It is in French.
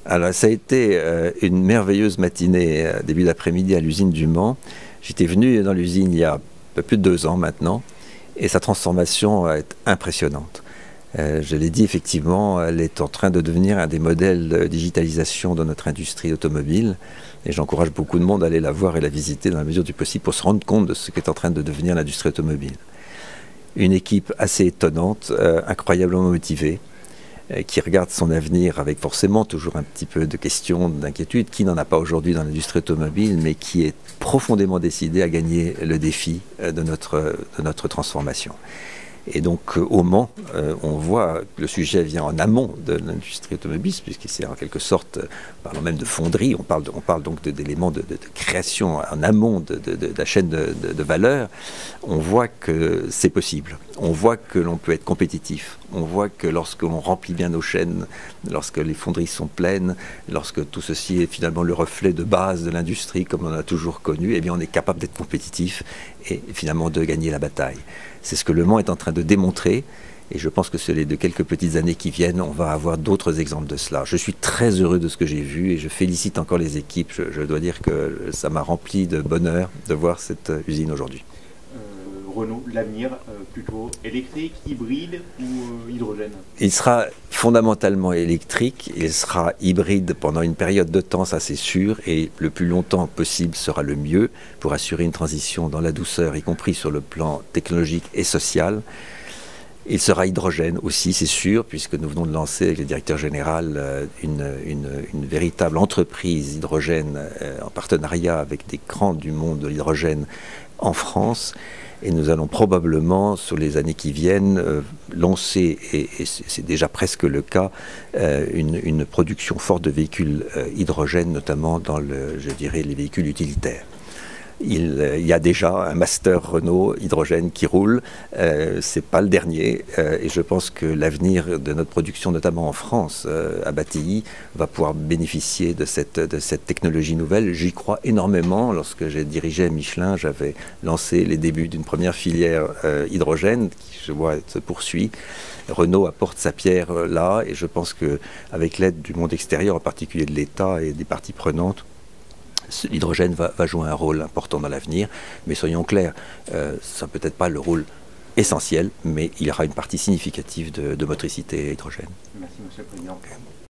Alors, ça a été une merveilleuse matinée, début d'après-midi à l'usine du Mans. J'étais venu dans l'usine il y a un peu plus de 2 ans maintenant, et sa transformation est impressionnante. Je l'ai dit, effectivement, elle est en train de devenir un des modèles de digitalisation de notre industrie automobile. Et j'encourage beaucoup de monde à aller la voir et la visiter dans la mesure du possible pour se rendre compte de ce qu'est en train de devenir l'industrie automobile. Une équipe assez étonnante, incroyablement motivée, qui regarde son avenir avec forcément toujours un petit peu de questions, d'inquiétude, qui n'en a pas aujourd'hui dans l'industrie automobile, mais qui est profondément décidé à gagner le défi de notre transformation. Et donc au Mans, on voit que le sujet vient en amont de l'industrie automobile, puisque c'est en quelque sorte, parlant même de fonderie, on parle donc d'éléments de création en amont de la chaîne de valeur. On voit que c'est possible, on voit que l'on peut être compétitif, on voit que lorsque l'on remplit bien nos chaînes, lorsque les fonderies sont pleines, lorsque tout ceci est finalement le reflet de base de l'industrie comme on a toujours connu, eh bien on est capable d'être compétitif et finalement de gagner la bataille. C'est ce que Le Mans est en train de démontrer, et je pense que c'est de quelques petites années qui viennent, on va avoir d'autres exemples de cela. Je suis très heureux de ce que j'ai vu et je félicite encore les équipes. Je dois dire que ça m'a rempli de bonheur de voir cette usine aujourd'hui. Renault, l'avenir, plutôt électrique, hybride ou hydrogène? Il sera fondamentalement électrique, il sera hybride pendant une période de temps, ça c'est sûr, et le plus longtemps possible sera le mieux pour assurer une transition dans la douceur, y compris sur le plan technologique et social. Il sera hydrogène aussi, c'est sûr, puisque nous venons de lancer avec le directeur général une véritable entreprise hydrogène en partenariat avec des grands du monde de l'hydrogène en France. Et nous allons probablement, sur les années qui viennent, lancer, et c'est déjà presque le cas, une production forte de véhicules hydrogène, notamment dans je dirais, les véhicules utilitaires. Il y a déjà un master Renault hydrogène qui roule, c'est pas le dernier, et je pense que l'avenir de notre production, notamment en France, à Batilly, va pouvoir bénéficier de cette technologie nouvelle. J'y crois énormément. Lorsque j'ai dirigé Michelin, j'avais lancé les débuts d'une première filière hydrogène qui, je vois, se poursuit. Renault apporte sa pierre là, et je pense qu'avec l'aide du monde extérieur, en particulier de l'État et des parties prenantes, l'hydrogène va jouer un rôle important dans l'avenir, mais soyons clairs, ça peut être pas le rôle essentiel, mais il y aura une partie significative de motricité hydrogène. Merci, Monsieur le Président.